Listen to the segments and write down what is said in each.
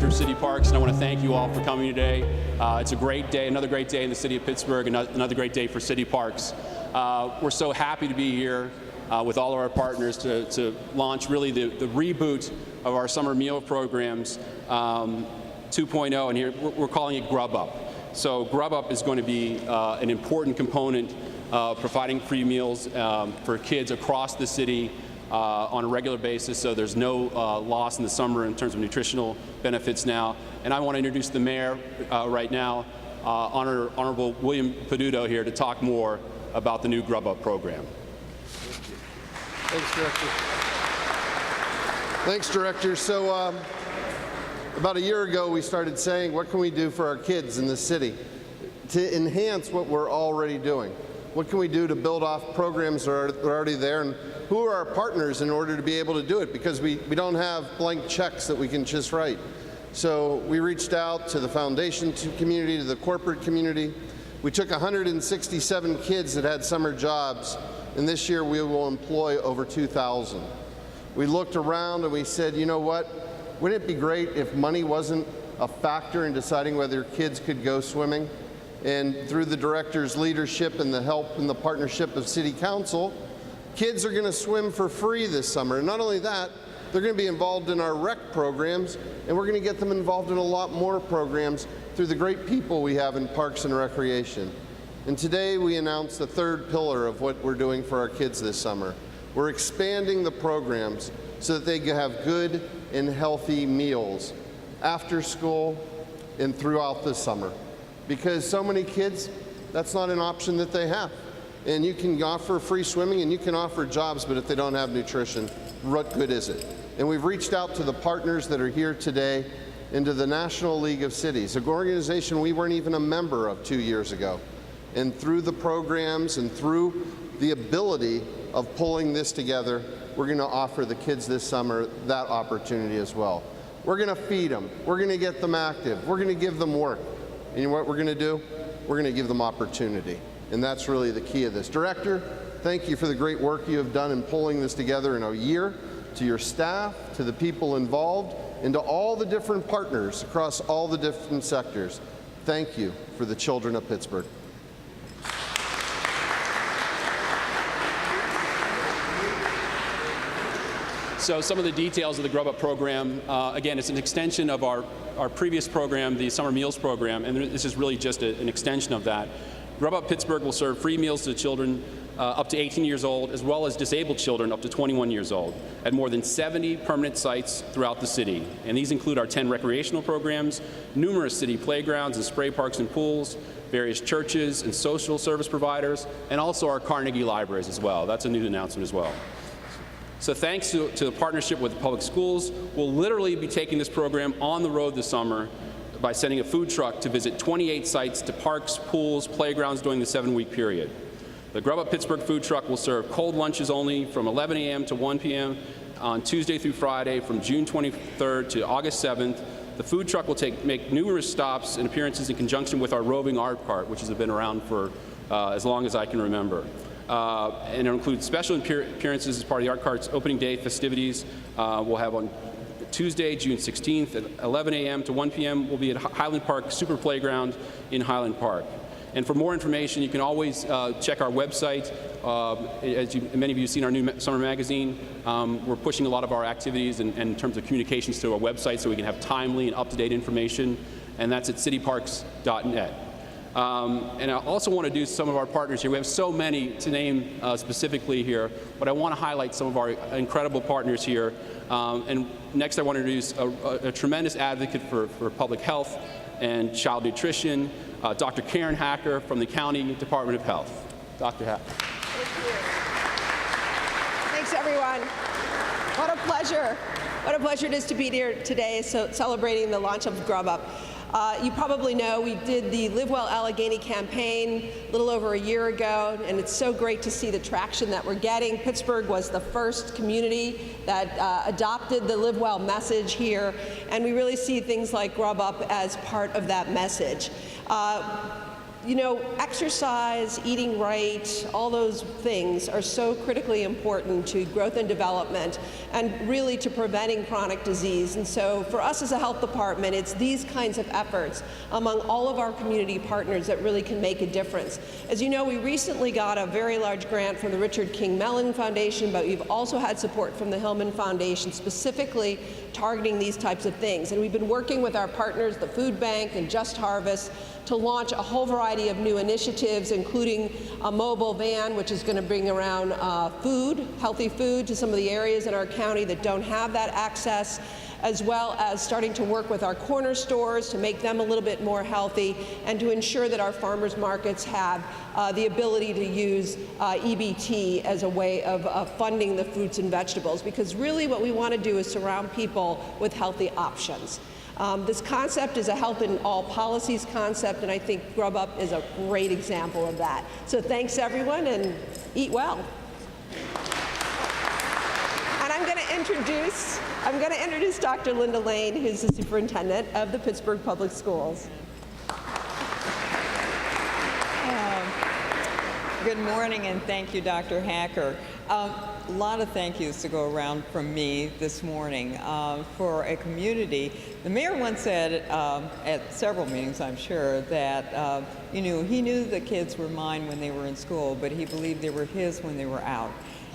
Director of City Parks, and I want to thank you all for coming today. It's a great day, another great day in the city of Pittsburgh, and another great day for City Parks. We're so happy to be here with all of our partners to launch really the reboot of our summer meal programs 2.0, and here we're calling it GrubUp. So GrubUp is going to be an important component of providing free meals for kids across the city on a regular basis, so there's no loss in the summer in terms of nutritional benefits now. And I want to introduce the mayor right now, Honorable William Peduto, here to talk more about the new GrubUp program. Thanks, Director. Thanks, Director. So about a year ago, we started saying, what can we do for our kids in this city to enhance what we're already doing? What can we do to build off programs that are already there, and who are our partners in order to be able to do it? Because we don't have blank checks that we can just write. So we reached out to the foundation community, to the corporate community. We took 167 kids that had summer jobs, and this year we will employ over 2,000. We looked around and we said, you know what? Wouldn't it be great if money wasn't a factor in deciding whether kids could go swimming? And through the director's leadership and the help and the partnership of City Council, kids are going to swim for free this summer. And not only that, they're going to be involved in our rec programs, and we're going to get them involved in a lot more programs through the great people we have in Parks and Recreation. And today we announced the third pillar of what we're doing for our kids this summer. We're expanding the programs so that they can have good and healthy meals after school and throughout the summer. Because so many kids, that's not an option that they have. And you can offer free swimming and you can offer jobs, but if they don't have nutrition, what good is it? And we've reached out to the partners that are here today and to the National League of Cities, an organization we weren't even a member of 2 years ago. And through the programs and through the ability of pulling this together, we're going to offer the kids this summer that opportunity as well. We're going to feed them. We're going to get them active. We're going to give them work. And you know what we're going to do? We're going to give them opportunity. And that's really the key of this. Director, thank you for the great work you have done in pulling this together in a year, to your staff, to the people involved, and to all the different partners across all the different sectors. Thank you for the children of Pittsburgh. So some of the details of the GrubUp program, again, it's an extension of our previous program, the Summer Meals Program, and this is really just an extension of that. GrubUp Pittsburgh will serve free meals to children up to 18 years old, as well as disabled children up to 21 years old, at more than 70 permanent sites throughout the city. And these include our 10 recreational programs, numerous city playgrounds and spray parks and pools, various churches and social service providers, and also our Carnegie libraries as well. That's a new announcement as well. So thanks to the partnership with the public schools, we'll literally be taking this program on the road this summer by sending a food truck to visit 28 sites, to parks, pools, playgrounds during the 7-week period. The GrubUp Pittsburgh food truck will serve cold lunches only from 11 a.m. to 1 p.m. on Tuesday through Friday from June 23rd to August 7th. The food truck will make numerous stops and appearances in conjunction with our roving art cart, which has been around for as long as I can remember. And it'll include special appearances as part of the art cart's opening day festivities. We'll have on Tuesday, June 16th at 11 a.m. to 1 p.m. We'll be at Highland Park Super Playground in Highland Park. And for more information, you can always check our website. As many of you have seen our new summer magazine, we're pushing a lot of our activities and in terms of communications to our website so we can have timely and up-to-date information, and that's at cityparks.net. And I also want to do some of our partners here. We have so many to name specifically here, but I want to highlight some of our incredible partners here. And next I want to introduce a tremendous advocate for public health and child nutrition, Dr. Karen Hacker from the County Department of Health. Dr. Hacker. Thank you. Thanks, everyone. What a pleasure. What a pleasure it is to be here today celebrating the launch of GrubUp. You probably know we did the Live Well Allegheny campaign a little over a year ago, and it's so great to see the traction that we're getting. Pittsburgh was the first community that adopted the Live Well message here, and we really see things like GrubUp as part of that message. You know, exercise, eating right, all those things are so critically important to growth and development and really to preventing chronic disease. And so for us as a health department, it's these kinds of efforts among all of our community partners that really can make a difference. As you know, we recently got a very large grant from the Richard King Mellon Foundation, but we've also had support from the Hillman Foundation, specifically targeting these types of things. And we've been working with our partners, the Food Bank and Just Harvest, to launch a whole variety of new initiatives, including a mobile van, which is going to bring around food, healthy food, to some of the areas in our county that don't have that access, as well as starting to work with our corner stores to make them a little bit more healthy and to ensure that our farmers markets have the ability to use EBT as a way of funding the fruits and vegetables, because really what we want to do is surround people with healthy options. This concept is a health in all policies concept, and I think GrubUp is a great example of that. So thanks everyone, and eat well. And I'm going to introduce Dr. Linda Lane, who's the superintendent of the Pittsburgh Public Schools. Good morning, and thank you, Dr. Hacker. A lot of thank yous to go around from me this morning for a community. The mayor once said at several meetings, I'm sure, that he knew the kids were mine when they were in school, but he believed they were his when they were out.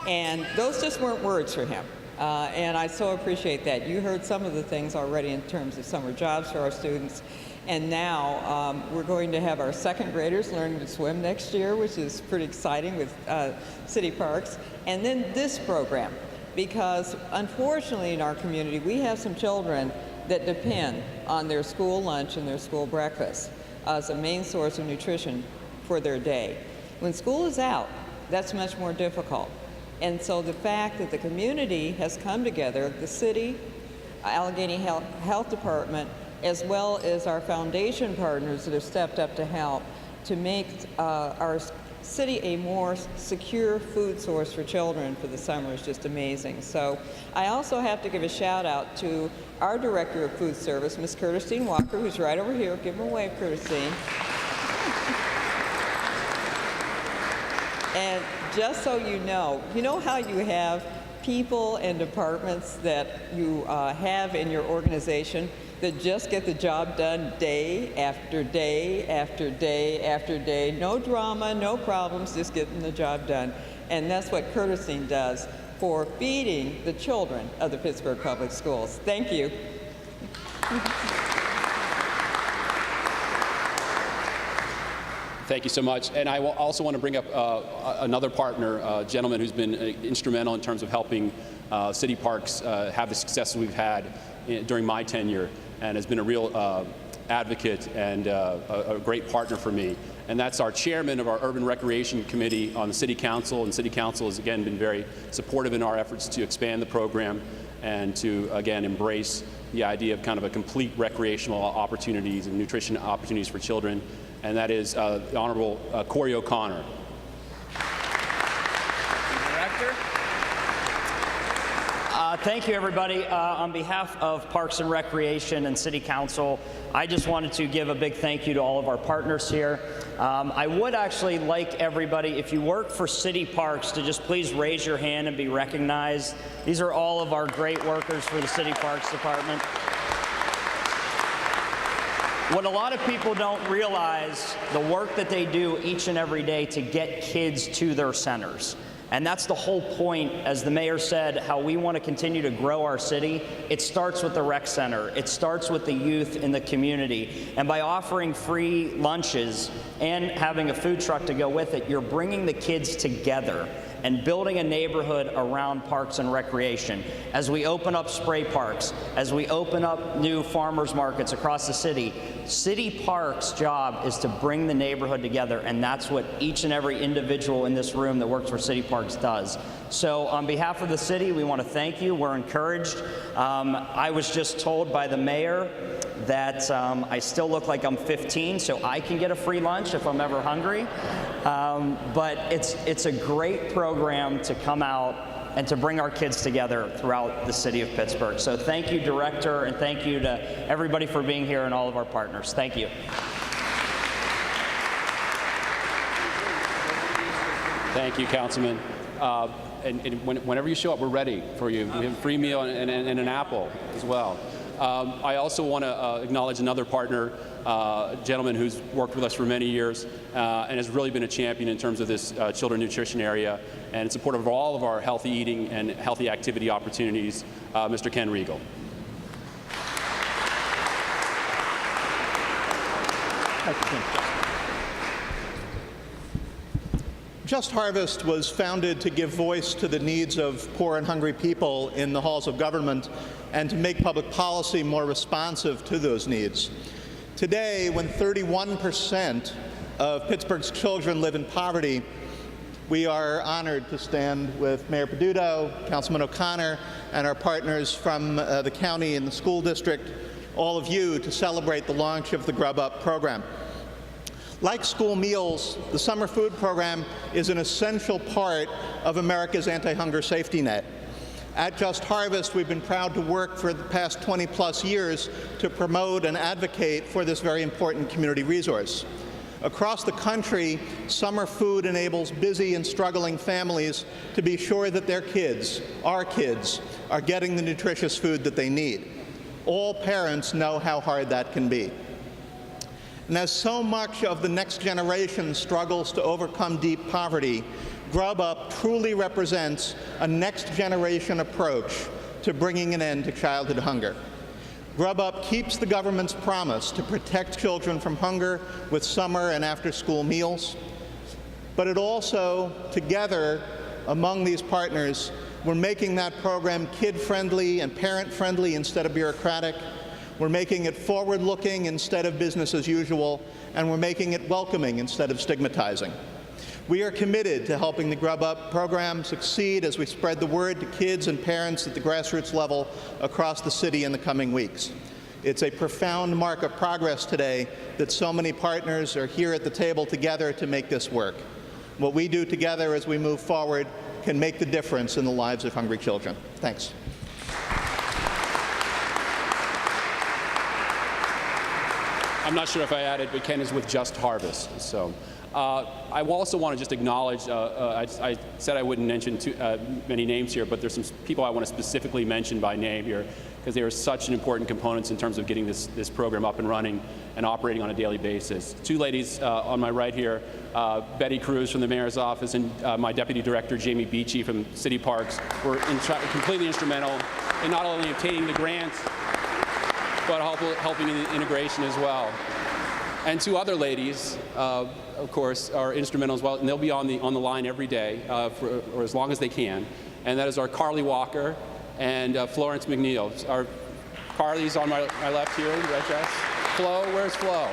And those just weren't words for him. And I so appreciate that. You heard some of the things already in terms of summer jobs for our students. And now we're going to have our second graders learning to swim next year, which is pretty exciting with city parks. And then this program, because unfortunately in our community, we have some children that depend on their school lunch and their school breakfast as a main source of nutrition for their day. When school is out, that's much more difficult. And so the fact that the community has come together, the city, Allegheny Health Department, as well as our foundation partners that have stepped up to help to make our city a more secure food source for children for the summer is just amazing. So I also have to give a shout out to our Director of Food Service, Ms. Curtistine Walker, who's right over here. Give him a wave, Curtistine. And just so you know how you have people and departments that you have in your organization that just get the job done day after day after day after day. No drama, no problems, just getting the job done. And that's what Curtistine does for feeding the children of the Pittsburgh Public Schools. Thank you. Thank you so much. And I also want to bring up another partner, a gentleman who's been instrumental in terms of helping city parks have the success we've had during my tenure, and has been a real advocate and a great partner for me. And that's our chairman of our Urban Recreation Committee on the City Council. And City Council has, again, been very supportive in our efforts to expand the program and to, again, embrace the idea of kind of a complete recreational opportunities and nutrition opportunities for children. And that is the Honorable Corey O'Connor. Director. Thank you, everybody. On behalf of Parks and Recreation and City Council, I just wanted to give a big thank you to all of our partners here. I would actually like everybody, if you work for City Parks, to just please raise your hand and be recognized. These are all of our great workers for the City Parks Department. What a lot of people don't realize, the work that they do each and every day to get kids to their centers. And that's the whole point, as the mayor said, how we want to continue to grow our city. It starts with the rec center. It starts with the youth in the community. And by offering free lunches and having a food truck to go with it, you're bringing the kids together and building a neighborhood around parks and recreation. As we open up spray parks, as we open up new farmers markets across the city, City Parks' job is to bring the neighborhood together, and that's what each and every individual in this room that works for City Parks does. So on behalf of the city, we want to thank you. We're encouraged. I was just told by the mayor that I still look like I'm 15, so I can get a free lunch if I'm ever hungry. But it's a great program to come out and to bring our kids together throughout the city of Pittsburgh. So thank you, Director, and thank you to everybody for being here and all of our partners. Thank you. Thank you, Councilman. Whenever you show up, we're ready for you. We have a free meal and an apple as well. I also want to acknowledge another partner, a gentleman who's worked with us for many years and has really been a champion in terms of this children nutrition area and in support of all of our healthy eating and healthy activity opportunities, Mr. Ken Riegel. Just Harvest was founded to give voice to the needs of poor and hungry people in the halls of government and to make public policy more responsive to those needs. Today, when 31% of Pittsburgh's children live in poverty, we are honored to stand with Mayor Peduto, Councilman O'Connor, and our partners from the county and the school district, all of you, to celebrate the launch of the GrubUp program. Like school meals, the summer food program is an essential part of America's anti-hunger safety net. At Just Harvest, we've been proud to work for the past 20-plus years to promote and advocate for this very important community resource. Across the country, summer food enables busy and struggling families to be sure that their kids, our kids, are getting the nutritious food that they need. All parents know how hard that can be. And as so much of the next generation struggles to overcome deep poverty, GrubUp truly represents a next-generation approach to bringing an end to childhood hunger. GrubUp keeps the government's promise to protect children from hunger with summer and after-school meals, but it also, together, among these partners, we're making that program kid-friendly and parent-friendly instead of bureaucratic. We're making it forward-looking instead of business as usual, and we're making it welcoming instead of stigmatizing. We are committed to helping the GrubUp program succeed as we spread the word to kids and parents at the grassroots level across the city in the coming weeks. It's a profound mark of progress today that so many partners are here at the table together to make this work. What we do together as we move forward can make the difference in the lives of hungry children. Thanks. I'm not sure if I added, but Ken is with Just Harvest. So I also want to just acknowledge, I said I wouldn't mention many names here, but there's some people I want to specifically mention by name here because they are such an important components in terms of getting this program up and running and operating on a daily basis. Two ladies on my right here, Betty Cruz from the Mayor's Office and my Deputy Director, Jamie Beachy from City Parks, were completely instrumental in not only obtaining the grant, but helping in the integration as well. And two other ladies, of course, are instrumental as well, and they'll be on the line every day or as long as they can. And that is our Carly Walker and Florence McNeil. Our Carly's on my left here in the red dress. Flo, where's Flo?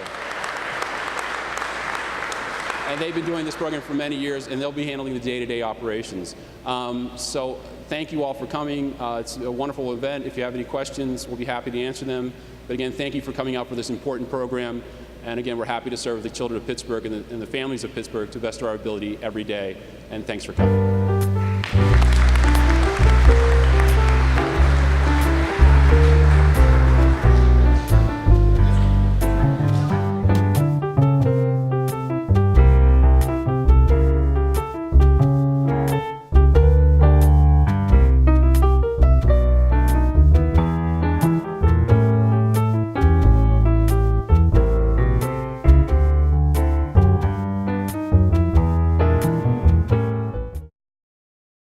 And they've been doing this program for many years, and they'll be handling the day-to-day operations. So thank you all for coming. It's a wonderful event. If you have any questions, we'll be happy to answer them. But again, thank you for coming out for this important program. And again, we're happy to serve the children of Pittsburgh and the families of Pittsburgh to the best of our ability every day. And thanks for coming.